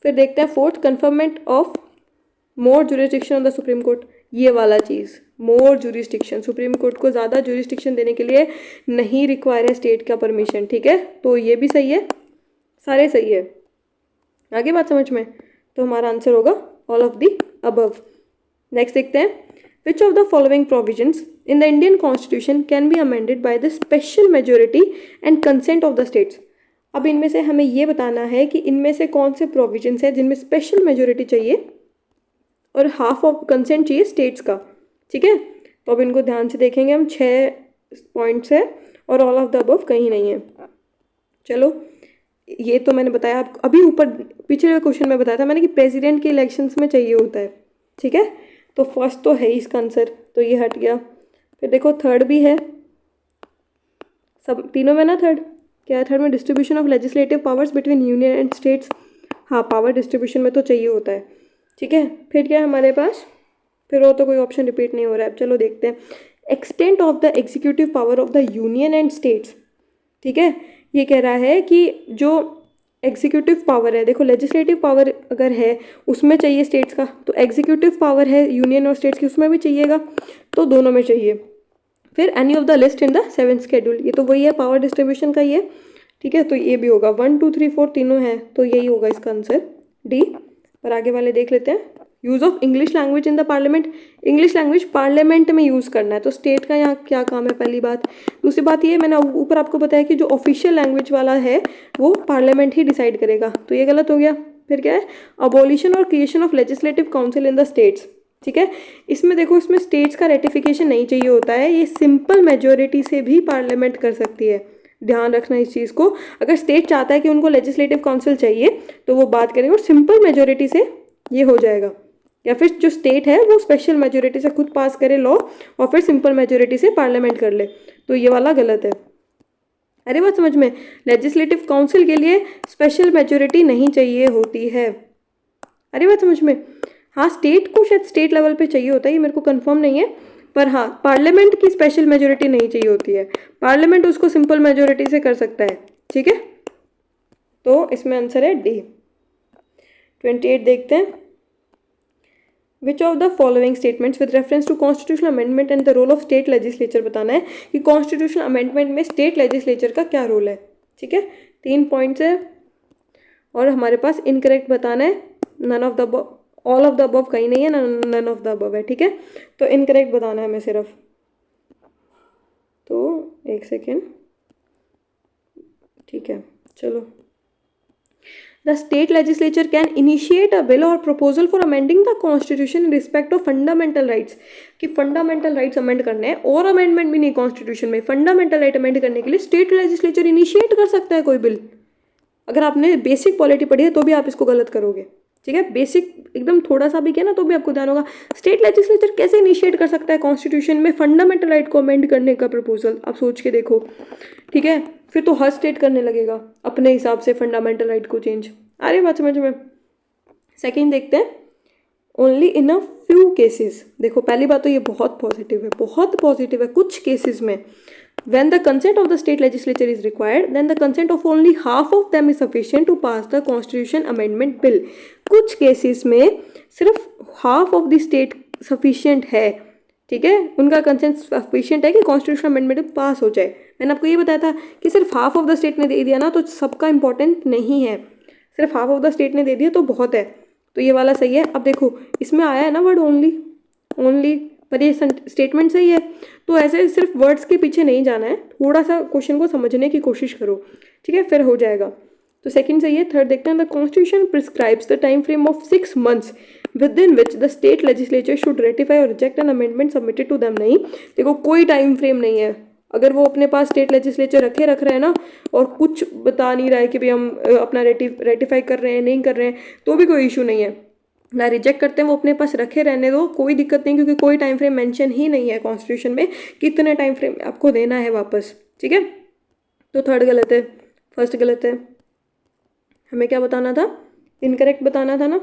फिर देखते हैं 4th, conferment of more jurisdiction on the Supreme court. ये वाला चीज़, मोर जुरिस्डिक्शन, सुप्रीम कोर्ट को ज़्यादा जुरिस्डिक्शन देने के लिए नहीं रिक्वायर है स्टेट का परमिशन, ठीक है। तो ये भी सही है, सारे सही है। आगे बात समझ में, तो हमारा आंसर होगा all of the above. Next देखते हैं, which of the following provisions in the Indian constitution can be amended by the special majority and consent of the states. अब इनमें से हमें ये बताना है कि इनमें से कौन से प्रोविजंस है जिनमें स्पेशल मेजोरिटी चाहिए और हाफ ऑफ कंसेंट चाहिए स्टेट्स का, ठीक है। तो अब इनको ध्यान से देखेंगे हम, 6 पॉइंट्स है और ऑल ऑफ द अबव कहीं नहीं है। चलो, ये तो मैंने बताया आपको अभी ऊपर पिछले क्वेश्चन में बताया था मैंने कि प्रेसिडेंट के इलेक्शंस में चाहिए होता है, ठीक है। तो फर्स्ट तो है ही इसका आंसर, तो ये हट गया। फिर देखो थर्ड भी है, सब तीनों में ना थर्ड, क्या है थर्ड में, distribution of legislative powers between union and states. हाँ, पावर डिस्ट्रीब्यूशन में तो चाहिए होता है, ठीक है। फिर क्या है हमारे पास, फिर वो तो कोई ऑप्शन रिपीट नहीं हो रहा है। अब चलो देखते हैं, extent of the executive power of the union and states, ठीक है। ये कह रहा है कि जो एग्जीक्यूटिव पावर है, देखो लेजिस्लेटिव पावर अगर है उसमें चाहिए स्टेट्स का, तो एग्जीक्यूटिव पावर है यूनियन और स्टेट्स की उसमें भी चाहिएगा, तो दोनों में चाहिए। फिर any of the list in the 7th schedule, ये तो वही है पावर डिस्ट्रीब्यूशन का ही है, ठीक है। तो ये भी होगा, 1 2 3 4 तीनों हैं, तो यही होगा इसका आंसर डी। और आगे वाले देख लेते हैं, use of English language in the parliament, English language parliament में यूज़ करना है, तो स्टेट का यहाँ क्या काम है, पहली बात। दूसरी बात ये, मैंने ऊपर आपको बताया कि जो ऑफिशियल लैंग्वेज वाला है वो पार्लियामेंट ही डिसाइड करेगा, तो ये गलत हो गया। फिर क्या है, अबॉलिशन और creation of legislative council in the states, ठीक है। इसमें देखो, इसमें स्टेट्स का रेटिफिकेशन नहीं चाहिए होता है, ये सिंपल मेजोरिटी से भी पार्लियामेंट कर सकती है, ध्यान रखना इस चीज़ को। अगर स्टेट चाहता है कि उनको लेजिस्लेटिव काउंसिल चाहिए तो वो बात करेगा और सिंपल मेजोरिटी से ये हो जाएगा, या फिर जो स्टेट है वो स्पेशल मेजोरिटी से खुद पास करे लॉ और फिर सिंपल मेजोरिटी से पार्लियामेंट कर ले, तो ये वाला गलत है। अरे बात समझ में, लेजिस्लेटिव काउंसिल के लिए स्पेशल मेजोरिटी नहीं चाहिए होती है। अरे बात समझ में, हाँ स्टेट को शायद स्टेट लेवल पे चाहिए होता है, ये मेरे को कंफर्म नहीं है, पर हाँ पार्लियामेंट की स्पेशल मेजोरिटी नहीं चाहिए होती है, पार्लियामेंट उसको सिंपल मेजोरिटी से कर सकता है, ठीक है। तो इसमें आंसर है डी। 28 देखते हैं, which of the following statements with reference to constitutional amendment and the role of state legislature, बताना है कि कॉन्स्टिट्यूशनल अमेंडमेंट में स्टेट लेजिस्लेचर का क्या रोल है, ठीक है। 3 पॉइंट्स है और हमारे पास इनकरेक्ट बताना है, none of the all of the above कहीं नहीं है, नन ऑफ द अबव है, ठीक है। तो इनकरेक्ट बताना है हमें सिर्फ, तो एक सेकेंड, ठीक है। चलो, the state legislature can initiate a bill और proposal for amending the constitution in respect of fundamental rights, कि फंडामेंटल राइट्स अमेंड करने हैं और अमेंडमेंट भी नहीं कॉन्स्टिट्यूशन में, फंडामेंटल राइट अमेंड करने के लिए स्टेट लेजिस्लेचर इनिशिएट कर सकता है कोई बिल। अगर आपने बेसिक पॉलिटी पढ़ी है तो भी आप इसको गलत करोगे, ठीक है। बेसिक एकदम थोड़ा सा भी किया ना तो भी आपको ध्यान होगा, स्टेट लेजिस्लेचर कैसे इनिशिएट कर सकता है कॉन्स्टिट्यूशन में फंडामेंटल राइट को अमेंड करने का प्रपोजल, आप सोच के देखो, ठीक है। फिर तो हर स्टेट करने लगेगा अपने हिसाब से फंडामेंटल राइट को चेंज। आ रही बात समझ में। सेकेंड देखते हैं, only in a few cases, देखो पहली बात तो ये बहुत पॉजिटिव है, बहुत पॉजिटिव है, कुछ केसेस में when the consent of the state legislature is required then the consent of only half of them is sufficient to pass the constitution amendment bill। कुछ केसेस में सिर्फ half of the state sufficient है, ठीक है, उनका consent sufficient है कि constitution amendment पास हो जाए। मैंने आपको ये बताया था कि सिर्फ हाफ ऑफ द स्टेट ने दे दिया ना तो सबका इंपॉर्टेंट नहीं है, सिर्फ हाफ ऑफ द स्टेट ने दे दिया तो बहुत है, तो ये वाला सही है। अब देखो इसमें आया है ना वर्ड ओनली, ओनली, पर ये स्टेटमेंट सही है, तो ऐसे सिर्फ वर्ड्स के पीछे नहीं जाना है, थोड़ा सा क्वेश्चन को समझने की कोशिश करो, ठीक है, फिर हो जाएगा। तो सेकंड सही है। थर्ड देखते हैं, the constitution prescribes the time frame of 6 months within which the state legislature should ratify और reject an amendment submitted to them. नहीं, देखो कोई टाइम फ्रेम नहीं है, अगर वो अपने पास स्टेट लेजिस्लेचर रख रहे हैं ना और कुछ बता नहीं रहा है कि भाई हम अपना रेटिफाई कर रहे हैं नहीं कर रहे हैं, तो भी कोई इशू नहीं है, ना रिजेक्ट करते हैं वो अपने पास रखे रहने दो, कोई दिक्कत नहीं, क्योंकि कोई टाइम फ्रेम मेंशन ही नहीं है कॉन्स्टिट्यूशन में कितने टाइम फ्रेम आपको देना है वापस, ठीक है। तो थर्ड गलत है, फर्स्ट गलत है, हमें क्या बताना था, इनकरेक्ट बताना था ना,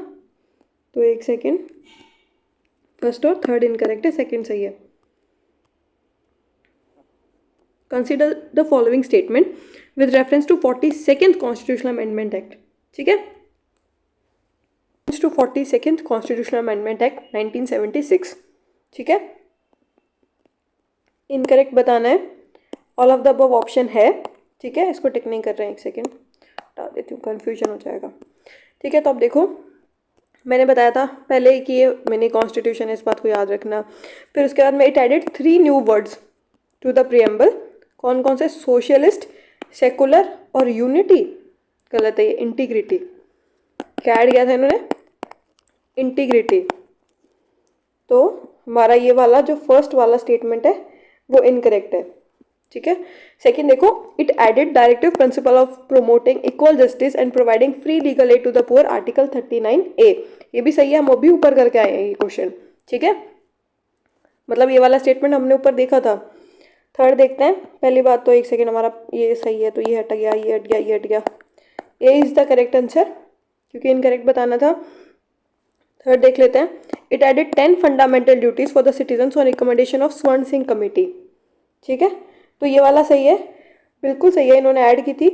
तो एक सेकेंड, फर्स्ट और थर्ड इनकरेक्ट है, सेकेंड सही है। Consider the following statement with reference to 42nd constitutional amendment act, ठीक है, to 42nd Constitutional Amendment Act 1976। ठीक है, इनकरेक्ट बताना है, all of the above option है। ठीक है, इसको टिक नहीं कर रहे हैं, एक सेकेंड हटा देती हूँ, कन्फ्यूजन हो जाएगा। ठीक है, तो अब देखो मैंने बताया था पहले कि ये मिनी कॉन्स्टिट्यूशन है, इस बात को याद रखना। फिर उसके बाद में it added 3 new words to the preamble. कौन कौन से? सोशलिस्ट, सेकुलर और यूनिटी। गलत है ये, इंटीग्रिटी। क्या ऐड किया था इन्होंने? इंटीग्रिटी। तो हमारा ये वाला जो फर्स्ट वाला स्टेटमेंट है वो इनकरेक्ट है। ठीक है, सेकंड देखो, it added directive principle of promoting equal justice and providing free legal aid to the poor, article 39A। ये भी सही है, हम अभी ऊपर करके आए हैं ये क्वेश्चन। ठीक है, मतलब ये वाला स्टेटमेंट हमने ऊपर देखा था। थर्ड देखते हैं। पहली बात तो एक सेकेंड, हमारा ये सही है तो ये हट गया, ये हट गया, ये हट गया। A is the correct answer, क्योंकि इनकरेक्ट बताना था। थर्ड देख लेते हैं। It added 10 fundamental duties for the citizens on recommendation of Swaran Singh committee. ठीक है, तो ये वाला सही है, बिल्कुल सही है, इन्होंने ऐड की थी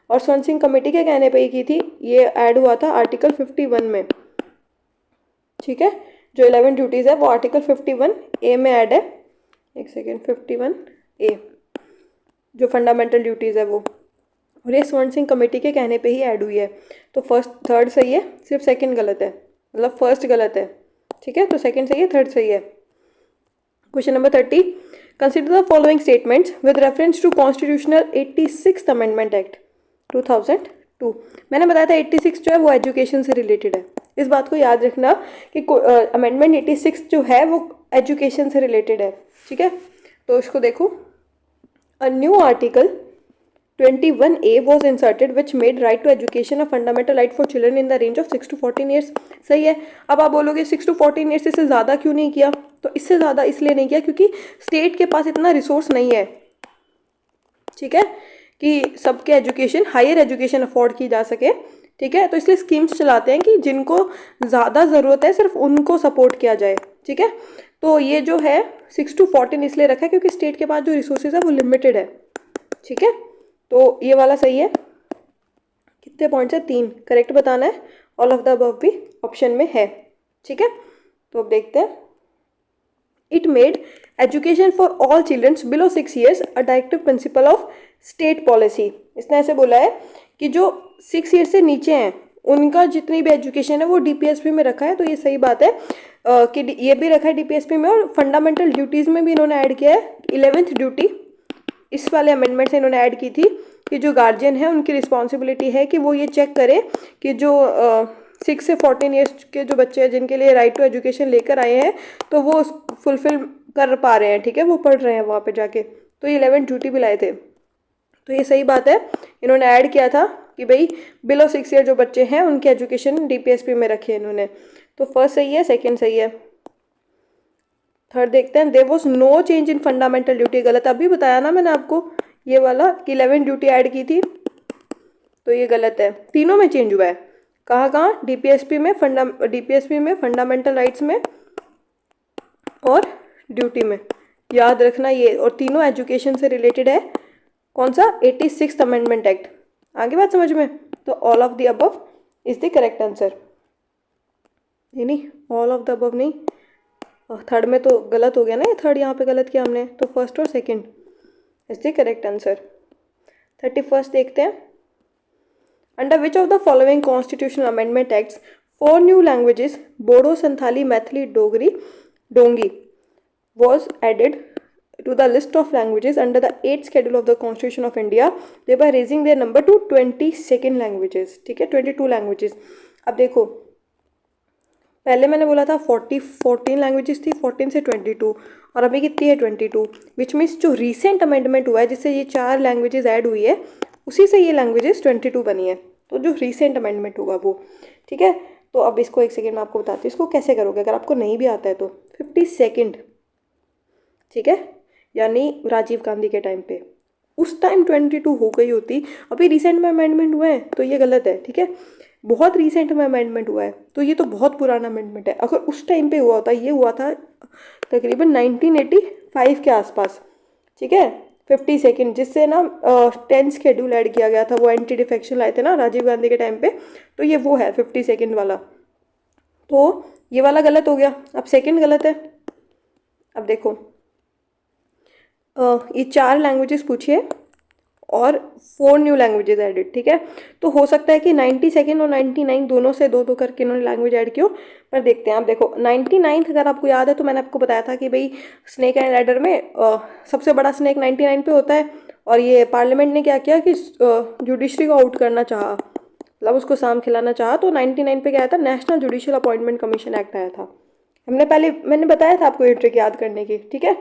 और स्वर्ण सिंह कमेटी के कहने पे ही की थी। ये ऐड हुआ था आर्टिकल 51 में। ठीक है, जो 11 ड्यूटीज़ है वो आर्टिकल 51A में ऐड है। एक सेकेंड, 51A जो फंडामेंटल ड्यूटीज़ है वो, और ये स्वर्ण सिंह कमेटी के कहने पे ही ऐड हुई है। तो फर्स्ट थर्ड सही है, सिर्फ सेकंड गलत है, मतलब फर्स्ट गलत है। ठीक है, तो सेकंड सही है, थर्ड सही है। Question number 30, consider the following statements with reference to constitutional 86th amendment act 2002। मैंने बताया था 86 जो है वो एजुकेशन से रिलेटेड है। इस बात को याद रखना कि अमेंडमेंट 86 जो है वो एजुकेशन से रिलेटेड है। ठीक है, तो इसको देखो, a new article 21A was inserted which made right to education a fundamental right for children in the range of 6 to 14 years। सही है। अब आप बोलोगे 6 to 14 years इससे ज़्यादा क्यों नहीं किया? तो इससे ज़्यादा इसलिए नहीं किया क्योंकि स्टेट के पास इतना रिसोर्स नहीं है, ठीक है, कि सबके एजुकेशन, हायर एजुकेशन अफोर्ड की जा सके। ठीक है, तो इसलिए स्कीम्स चलाते हैं कि जिनको ज़्यादा ज़रूरत है सिर्फ उनको सपोर्ट किया जाए। ठीक है, तो ये जो है 6 to 14 इसलिए रखा है क्योंकि स्टेट के पास जो रिसोर्सेज है वो लिमिटेड है। ठीक है, तो ये वाला सही है। कितने पॉइंट्स है? 3। करेक्ट बताना है, ऑल ऑफ द अबव भी ऑप्शन में है। ठीक है, तो अब देखते हैं। It made education for all childrens below 6 years a directive principle of state policy. इसने ऐसे बोला है कि जो 6 years से नीचे हैं उनका जितनी भी एजुकेशन है वो डीपीएसपी में रखा है। तो ये सही बात है कि ये भी रखा है डीपीएसपी में, और फंडामेंटल ड्यूटीज़ में भी इन्होंने ऐड किया है 11th ड्यूटी। इस वाले अमेंडमेंट से इन्होंने ऐड की थी कि जो गार्जियन है उनकी रिस्पॉन्सिबिलिटी है कि वो ये चेक करें कि जो 6 से 14 ईयर्स के जो बच्चे हैं जिनके लिए राइट टू एजुकेशन लेकर आए हैं तो वो फुलफिल कर पा रहे हैं। ठीक है, वो पढ़ रहे हैं वहाँ पे जाके। तो ये 11th ड्यूटी भी लाए थे, तो ये सही बात है। इन्होंने ऐड किया था कि भाई बिलो 6 ईयर जो बच्चे हैं उनकी एजुकेशन डीपीएसपी में रखी है इन्होंने। तो फर्स्ट सही है, सेकेंड सही है। थर्ड देखते हैं। There was no change in fundamental duty. गलत, अभी बताया ना मैंने आपको ये वाला कि 11 ड्यूटी ऐड की थी, तो ये गलत है। तीनों में चेंज हुआ है। कहाँ कहाँ? डीपीएसपी में, फंडामेंटल राइट्स में और ड्यूटी में। याद रखना ये, और तीनों एजुकेशन से रिलेटेड है। कौन सा? 86th amendment act. आगे बात समझ में? तो all of the above is the correct answer. नहीं, ऑल ऑफ द अबव नहीं, थर्ड में तो गलत हो गया ना, ये थर्ड यहाँ पे गलत किया हमने, तो फर्स्ट और second is the correct answer. 31st देखते हैं। Under which of the following constitutional amendment acts 4 new languages Bodo, Santhali, Maithili, Dogri, डोंगी was added to the list of languages under the 8th schedule of the Constitution of India, thereby raising their number to 22 languages। ठीक है, 22 languages. अब देखो, पहले मैंने बोला था 14 languages थी, 14 से 22, और अभी कितनी है? 22। विच मीन्स जो रीसेंट अमेंडमेंट हुआ है जिससे ये 4 लैंग्वेजेस ऐड हुई है उसी से ये लैंग्वेजेस 22 बनी है। तो जो रीसेंट अमेंडमेंट होगा वो। ठीक है, तो अब इसको एक सेकेंड में आपको बताती हूँ इसको कैसे करोगे अगर आपको नहीं भी आता है तो। 52, ठीक है, यानी राजीव गांधी के टाइम पे, उस टाइम 22 हो गई होती। अभी रिसेंट में अमेंडमेंट हुए हैं तो ये गलत है। ठीक है, बहुत रिसेंट में अमेंडमेंट हुआ है तो ये तो बहुत पुराना अमेंडमेंट है। अगर उस टाइम पे हुआ होता, ये हुआ था तकरीबन 1985 के आसपास। ठीक है, 52, जिससे ना 10th शेड्यूल ऐड किया गया था, वो एंटी डिफेक्शन लाए थे ना राजीव गांधी के टाइम पे, तो ये वो है 52 वाला। तो ये वाला गलत हो गया। अब सेकंड गलत है, अब देखो ये 4 लैंग्वेजेस पूछी है और 4 न्यू लैंग्वेजेस एडेड, ठीक है। तो हो सकता है कि 92 और 99 दोनों से दो दो करके इन्होंने लैंग्वेज ऐड की हो, पर देखते हैं। आप देखो 99 अगर आपको याद है तो मैंने आपको बताया था कि भाई स्नेक एंड लैडर में सबसे बड़ा स्नेक 99 पे होता है, और ये पार्लियामेंट ने क्या किया कि जुडिशरी को आउट करना चाहा, मतलब उसको साम खिलाना चाहा, तो 99 पे क्या आया था, national judicial appointment commission act आया था। मैंने बताया था आपको ये ट्रिक याद करने की, ठीक है।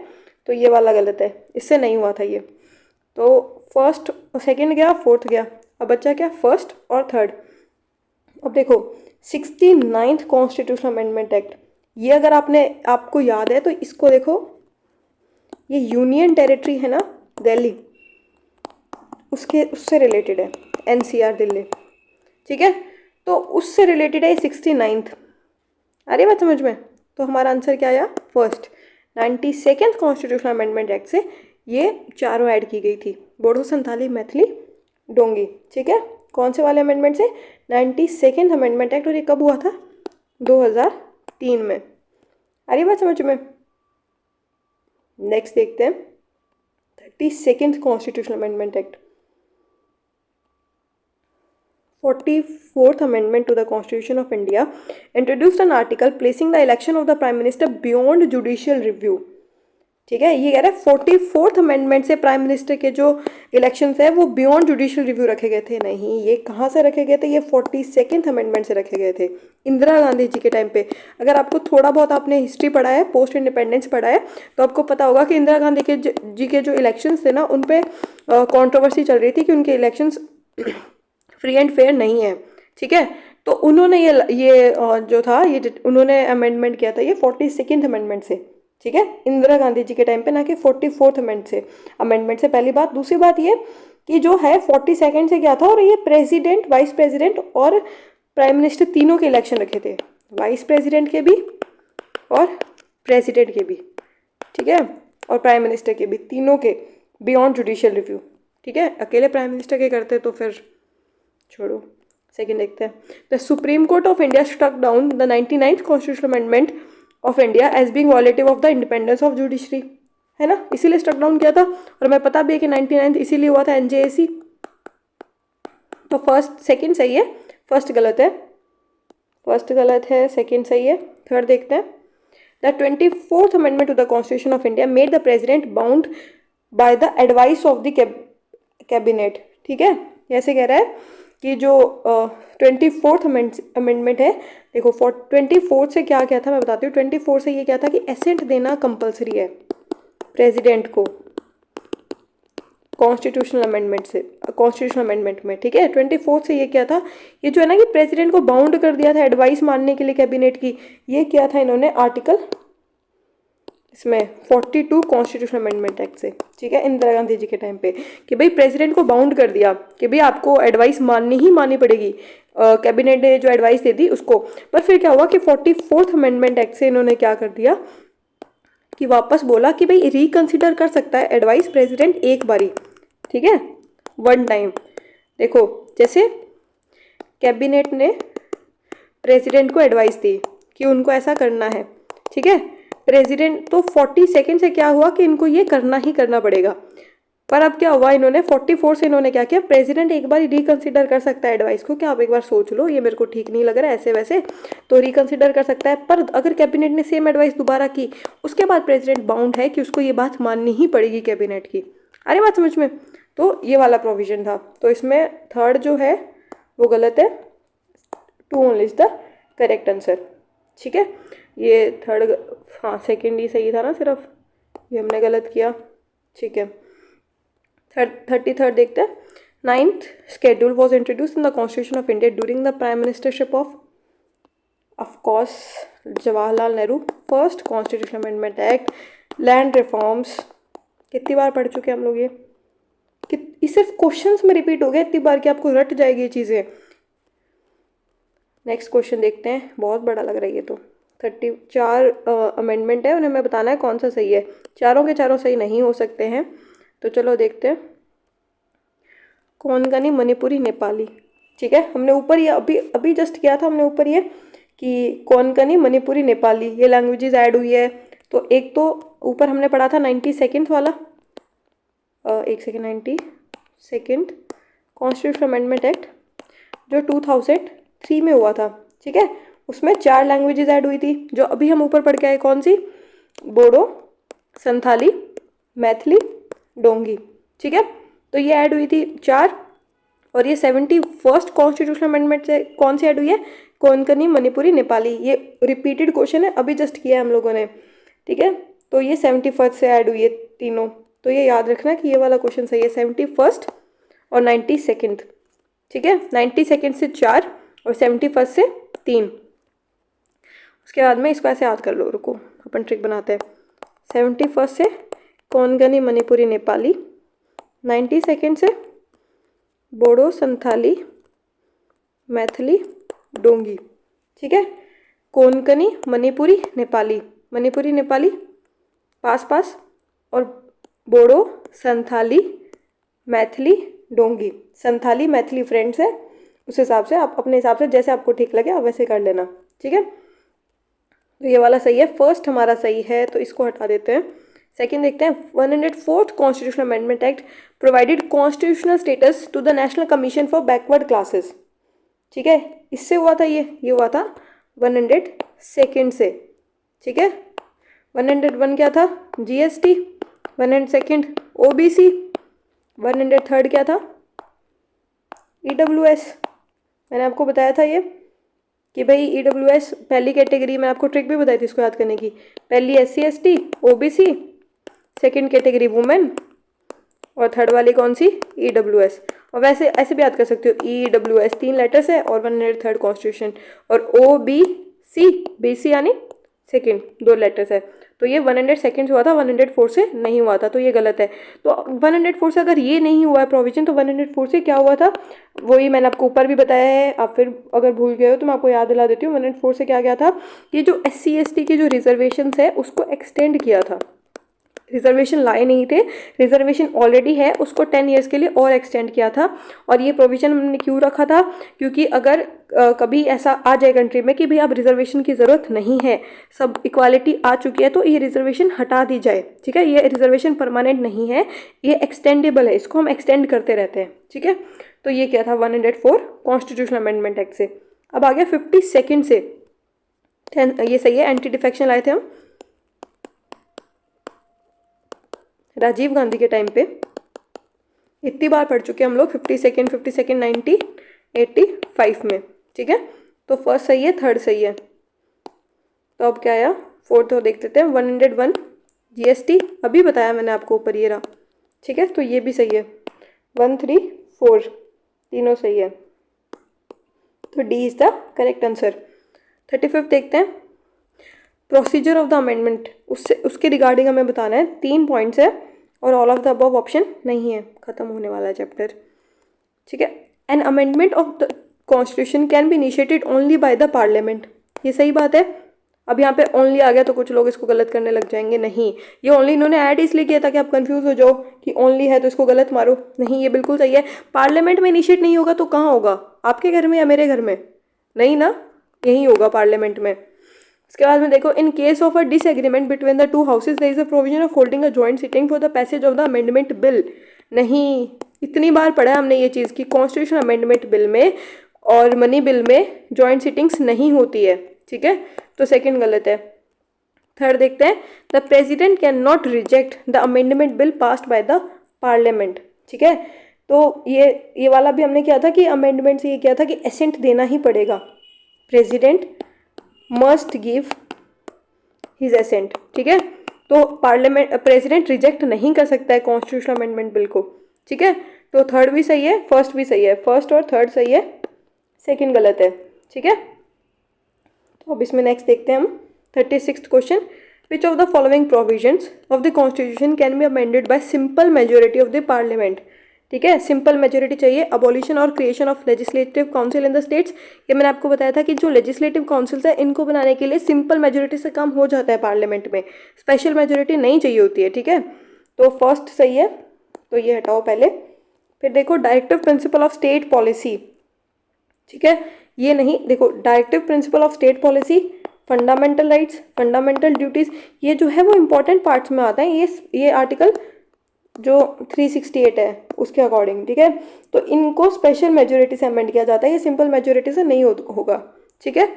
तो ये वाला गलत है, इससे नहीं हुआ था ये। तो फर्स्ट सेकंड गया, फोर्थ गया, अब बच्चा क्या, फर्स्ट और थर्ड। अब देखो 69th कॉन्स्टिट्यूशनल अमेंडमेंट एक्ट, ये अगर आपको याद है तो इसको देखो, ये यूनियन टेरिटरी है ना दिल्ली, उससे रिलेटेड है, NCR दिल्ली, ठीक है। तो उससे रिलेटेड है 69th। अरे बात समझ में, तो हमारा आंसर क्या आया, first. 92nd constitutional amendment act से ये चारों ऐड की गई थी, बोडो, संथाली, मैथिली, डोंगी, ठीक है। कौन से वाले अमेंडमेंट से, 92nd अमेंडमेंट एक्ट, और ये कब हुआ था, 2003 में। अरे बात समझ में। नेक्स्ट देखते हैं 32nd constitutional amendment act. 44th Amendment to the Constitution of India introduced an article placing the election of the Prime Minister beyond judicial review, ठीक है। ये कह रहा है 44th अमेंडमेंट से प्राइम मिनिस्टर के जो इलेक्शंस है वो बियॉन्ड जुडिशियल रिव्यू रखे गए थे। नहीं, ये कहाँ से रखे गए थे, ये 42nd अमेंडमेंट से रखे गए थे, इंदिरा गांधी जी के टाइम पे। अगर आपको थोड़ा बहुत आपने हिस्ट्री पढ़ा है, पोस्ट इंडिपेंडेंस पढ़ा है, तो आपको पता होगा कि इंदिरा गांधी जी के जो इलेक्शंस थे ना, उन पर कॉन्ट्रोवर्सी चल रही थी कि उनके इलेक्शंस फ्री एंड फेयर नहीं है, ठीक है। तो उन्होंने ये जो था, ये उन्होंने अमेंडमेंट किया था ये 42nd अमेंडमेंट से, ठीक है, इंदिरा गांधी जी के टाइम पे, ना कि 44th अमेंडमेंट से। पहली बात। दूसरी बात ये कि जो है 42nd से क्या था, और ये प्रेसिडेंट, वाइस प्रेसिडेंट और प्राइम मिनिस्टर तीनों के इलेक्शन रखे थे, वाइस प्रेसिडेंट के भी और प्रेसिडेंट के भी, ठीक है, और प्राइम मिनिस्टर के भी, तीनों के बियॉन्ड जुडिशियल रिव्यू, ठीक है। अकेले प्राइम मिनिस्टर के करते तो फिर छोड़ो। सेकंड देखते हैं। The Supreme Court of India struck down the 99th constitutional amendment of India as being violative of the independence of judiciary, है ना, इसीलिए स्ट्रक डाउन किया था। और हमें पता भी है कि 99th इसीलिए हुआ था, NJAC। तो फर्स्ट सेकंड सही है, फर्स्ट गलत है, फर्स्ट गलत है, सेकंड सही है। थर्ड देखते हैं। The 24th amendment to the constitution of India made the president bound by the advice of the cabinet, ठीक है। ऐसे कह रहा है कि जो 24th अमेंडमेंट है, देखो 24th से क्या क्या था मैं बताती हूँ। 24 से ये क्या था कि एसेंट देना कंपलसरी है प्रेसिडेंट को कॉन्स्टिट्यूशनल अमेंडमेंट में, ठीक है। 24 से ये क्या था, ये जो है ना कि प्रेसिडेंट को बाउंड कर दिया था एडवाइस मानने के लिए कैबिनेट की। ये किया था इन्होंने आर्टिकल इसमें 42 कॉन्स्टिट्यूशनल अमेंडमेंट एक्ट से, ठीक है, इंदिरा गांधी जी के टाइम पे, कि भाई प्रेसिडेंट को बाउंड कर दिया कि भाई आपको एडवाइस माननी ही माननी पड़ेगी, कैबिनेट ने जो एडवाइस दे दी उसको। पर फिर क्या हुआ कि 44th अमेंडमेंट एक्ट से इन्होंने क्या कर दिया कि वापस बोला कि भाई रिकंसिडर कर सकता है एडवाइस प्रेसिडेंट एक बारी, ठीक है, वन टाइम। देखो जैसे कैबिनेट ने प्रेसिडेंट को एडवाइस दी कि उनको ऐसा करना है, ठीक है, प्रेसिडेंट तो 42nd से क्या हुआ कि इनको ये करना ही करना पड़ेगा। पर अब क्या हुआ, इन्होंने 44 से इन्होंने क्या किया, प्रेसिडेंट एक बार रिकंसिडर कर सकता है एडवाइस को, क्या आप एक बार सोच लो, ये मेरे को ठीक नहीं लग रहा है ऐसे वैसे, तो रिकंसिडर कर सकता है। पर अगर कैबिनेट ने सेम एडवाइस दोबारा की, उसके बाद प्रेसिडेंट बाउंड है कि उसको ये बात माननी ही पड़ेगी कैबिनेट की। अरे बात समझ में। तो ये वाला प्रोविजन था, तो इसमें थर्ड जो है वो गलत है, 2 only is the correct answer, ठीक है। ये थर्ड, हाँ सेकेंड ही सही था ना, सिर्फ ये हमने गलत किया, ठीक है। 33rd देखते हैं। 9th schedule was introduced in the Constitution of India during the Prime Ministership of course Jawaharlal Nehru. First constitution amendment act, land reforms, कितनी बार पढ़ चुके हैं हम लोग ये सिर्फ क्वेश्चंस में रिपीट हो गया इतनी बार कि आपको रट जाएगी ये चीज़ें। नेक्स्ट क्वेश्चन देखते हैं, बहुत बड़ा लग रहा है ये तो। 34 अमेंडमेंट है, उन्हें मैं बताना है कौन सा सही है, चारों के चारों सही नहीं हो सकते हैं, तो चलो देखते हैं। कोंकणी, मणिपुरी, नेपाली, ठीक है, हमने ऊपर ये अभी जस्ट किया था हमने ऊपर ये कि कोंकणी, मणिपुरी, नेपाली ये लैंग्वेजेस ऐड हुई है। तो एक तो ऊपर हमने पढ़ा था 92nd वाला, एक second, 92nd constitutional amendment act जो 2003 में हुआ था, ठीक है। उसमें 4 लैंग्वेजेस ऐड हुई थी जो अभी हम ऊपर पढ़ के आए, कौन सी? बोडो, संथाली, मैथिली, डोंगी, ठीक है। तो ये ऐड हुई थी 4। और ये 71st कॉन्स्टिट्यूशनल अमेंडमेंट से कौन सी ऐड हुई है? कोंकणी, मणिपुरी, नेपाली। ये रिपीटेड क्वेश्चन है, अभी जस्ट किया है हम लोगों ने, ठीक है। तो ये 71st से ऐड हुई है तीनों, तो ये याद रखना कि ये वाला क्वेश्चन सही है, 71st और 92nd, ठीक है। 92nd से 4 और 71st से 3। उसके बाद में इसको ऐसे याद कर लो, रुको अपन ट्रिक बनाते हैं। 71st से कोंकणी, मणिपुरी, नेपाली, 92nd से बोडो, संथाली, मैथिली, डोंगी, ठीक है। कोंकणी, मणिपुरी, नेपाली, मणिपुरी, नेपाली पास पास, और बोडो, संथाली, मैथिली, डोंगी। संथाली मैथिली फ्रेंड्स है, उस हिसाब से आप अपने हिसाब से जैसे आपको ठीक लगे आप वैसे कर लेना, ठीक है। तो ये वाला सही है, फर्स्ट हमारा सही है, तो इसको हटा देते हैं। सेकंड देखते हैं, 104th constitutional amendment act provided constitutional status to the national commission for backward classes, ठीक है। इससे हुआ था ये हुआ था 102nd से, ठीक है। 101 क्या था? GST, 102nd OBC, 103rd क्या था? EWS। मैंने आपको बताया था ये कि भाई EWS पहली कैटेगरी, मैं आपको ट्रिक भी बताई थी इसको याद करने की। पहली SC ST OBC, second category women, और थर्ड वाली कौन सी? EWS। और वैसे ऐसे भी याद कर सकते हो, EWS 3 लेटर्स है और 103rd कॉन्स्टिट्यूशन, और OBC BC यानी सेकंड 2 लेटर्स है। तो ये 102nd से हुआ था, 104 से नहीं हुआ था, तो ये गलत है। तो 104 से अगर ये नहीं हुआ है प्रोविजन, तो 104 से क्या हुआ था वही मैंने आपको ऊपर भी बताया है। आप फिर अगर भूल गए हो तो मैं आपको याद दिला देती हूँ। 104 से क्या गया था, ये जो SC ST की जो रिजर्वेशन है उसको एक्सटेंड किया था। रिजर्वेशन लाए नहीं थे, रिजर्वेशन ऑलरेडी है, उसको 10 ईयर्स के लिए और एक्सटेंड किया था। और ये प्रोविजन हमने क्यों रखा था? क्योंकि अगर कभी ऐसा आ जाए कंट्री में कि भाई अब रिजर्वेशन की ज़रूरत नहीं है, सब इक्वालिटी आ चुकी है, तो ये रिजर्वेशन हटा दी जाए, ठीक है। ये रिजर्वेशन परमानेंट नहीं है, ये एक्सटेंडेबल है, इसको हम एक्सटेंड करते रहते हैं, ठीक है। तो ये क्या था 104 कॉन्स्टिट्यूशनल अमेंडमेंट एक्ट से। अब आ गया 52nd से, ये सही है, एंटी डिफेक्शन लाए थे हम राजीव गांधी के टाइम पे। इतनी बार पढ़ चुके हैं हम लोग 52nd 1985 में, ठीक है। तो फर्स्ट सही है, थर्ड सही है। तो अब क्या आया? फोर्थ तो देख लेते हैं। 101 GST अभी बताया मैंने आपको, ऊपर ये रहा, ठीक है। तो ये भी सही है। 134 तीनों सही है, तो D is the correct answer. 35 देखते हैं, प्रोसीजर ऑफ द अमेंडमेंट, उसके रिगार्डिंग हमें बताना है। 3 पॉइंट्स है और all of the above option नहीं है, खत्म होने वाला है चैप्टर, ठीक है। An amendment of the constitution can be initiated only by the parliament, ये सही बात है। अब यहाँ पे ओनली आ गया तो कुछ लोग इसको गलत करने लग जाएंगे, नहीं, ये ओनली इन्होंने ऐड इसलिए किया था कि आप कंफ्यूज हो जाओ कि ओनली है तो इसको गलत मारो, नहीं, ये बिल्कुल सही है। पार्लियामेंट में इनिशिएट नहीं होगा तो कहाँ होगा? आपके घर में या मेरे घर में? नहीं ना, यहीं होगा पार्लियामेंट में। उसके बाद में देखो, in case of a disagreement between the 2 houses there is a provision of holding a joint sitting for the passage of the amendment bill. नहीं, इतनी बार पढ़ा है हमने ये चीज़ कि कॉन्स्टिट्यूशन अमेंडमेंट बिल में और मनी बिल में जॉइंट सिटिंग्स नहीं होती है, ठीक है। तो सेकंड गलत है। थर्ड देखते हैं, the president can not reject the amendment bill passed by the parliament, ठीक है। तो ये वाला भी हमने किया था कि अमेंडमेंट से ये किया था कि एसेंट देना ही पड़ेगा, president must give his assent, ठीक है। तो पार्लियामेंट प्रेसिडेंट रिजेक्ट नहीं कर सकता है कॉन्स्टिट्यूशनल अमेंडमेंट बिल को, ठीक है। तो थर्ड भी सही है, फर्स्ट भी सही है, फर्स्ट और थर्ड सही है, सेकंड गलत है, ठीक है। तो अब इसमें नेक्स्ट देखते हैं हम 36th question, which of the following provisions of the constitution can be amended by simple majority of the parliament, ठीक है। सिंपल मेजोरिटी चाहिए। अबॉलिशन और creation of legislative council in the states, ये मैंने आपको बताया था कि जो लेजिस्लेटिव काउंसिल्स है इनको बनाने के लिए सिंपल मेजोरिटी से काम हो जाता है पार्लियामेंट में, स्पेशल मेजोरिटी नहीं चाहिए होती है, ठीक है। तो फर्स्ट सही है, तो ये हटाओ पहले। फिर देखो, directive principle of state policy, ठीक है, ये नहीं, देखो directive principle of state policy fundamental rights, fundamental duties, ये जो है वो इंपॉर्टेंट पार्ट्स में आता है, ये आर्टिकल जो 368 है उसके अकॉर्डिंग, ठीक है। तो इनको स्पेशल मेजोरिटी से अमेंड किया जाता है, ये सिंपल मेजोरिटी से नहीं होगा, ठीक है।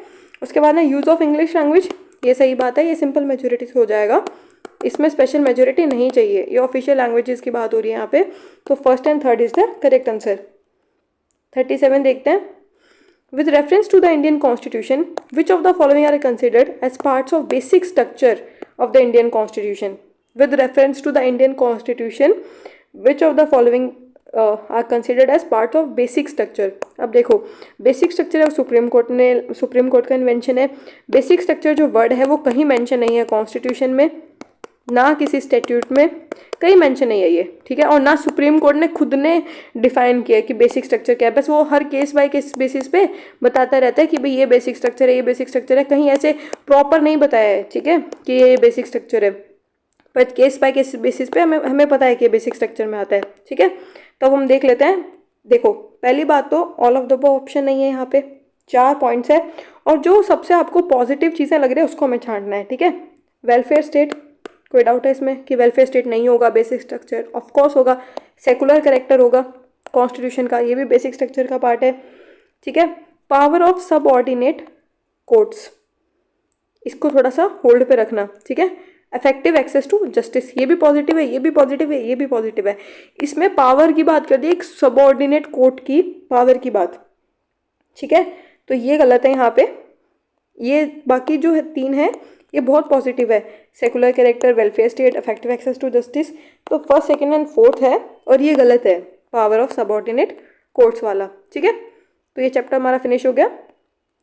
उसके बाद में यूज़ ऑफ इंग्लिश लैंग्वेज, ये सही बात है, ये सिंपल मेजोरिटी से हो जाएगा, इसमें स्पेशल मेजोरिटी नहीं चाहिए, ये ऑफिशियल लैंग्वेजेस की बात हो रही है यहाँ पे। तो first and third is the correct answer. 37 देखते हैं। With reference to the Indian Constitution, which of the following are considered as parts of basic structure of the Indian Constitution? With reference to the Indian Constitution, which of the following are considered as part of basic structure? अब देखो basic structure है, supreme court का invention है। Basic structure जो word है वो कहीं mention नहीं है कॉन्स्टिट्यूशन में, ना किसी स्टैट्यूट में, कहीं मेंशन नहीं है ये, ठीक है। और ना सुप्रीम कोर्ट ने खुद ने डिफाइन किया कि बेसिक स्ट्रक्चर क्या है, बस वो हर केस बाय केस बेसिस पे बताता रहता है कि भाई ये बेसिक स्ट्रक्चर है, ये बेसिक स्ट्रक्चर है, कहीं ऐसे प्रॉपर नहीं बताया है, ठीक है, कि ये बेसिक स्ट्रक्चर है, पर केस बाय केस बेसिस पे हमें पता है कि ये बेसिक स्ट्रक्चर में आता है, ठीक है। तो अब हम देख लेते हैं। देखो पहली बात तो all of the above option नहीं है, यहाँ पे 4 पॉइंट्स है, और जो सबसे आपको पॉजिटिव चीज़ें लग रही है उसको हमें छांटना है, ठीक है। वेलफेयर स्टेट, कोई डाउट है इसमें कि वेलफेयर स्टेट नहीं होगा, बेसिक स्ट्रक्चर ऑफ कोर्स होगा। सेकुलर करेक्टर होगा कॉन्स्टिट्यूशन का, ये भी बेसिक स्ट्रक्चर का पार्ट है, ठीक है। पावर ऑफ सबऑर्डिनेट कोर्ट्स, इसको थोड़ा सा होल्ड पे रखना, ठीक है। इफेक्टिव एक्सेस टू जस्टिस, ये भी पॉजिटिव है, ये भी पॉजिटिव है, ये भी पॉजिटिव है। इसमें पावर की बात कर दी, एक सबऑर्डिनेट कोर्ट की पावर की बात, ठीक है। तो ये गलत है यहाँ पे, ये बाकी जो है 3 है ये बहुत पॉजिटिव है। Secular character, welfare state, effective access to justice, तो फर्स्ट सेकंड एंड फोर्थ है, और ये गलत है पावर ऑफ सबऑर्डिनेट कोर्ट्स वाला, ठीक है। तो ये चैप्टर हमारा फिनिश हो गया।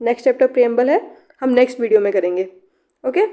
नेक्स्ट चैप्टर प्रीएम्बल है, हम नेक्स्ट वीडियो में करेंगे, ओके।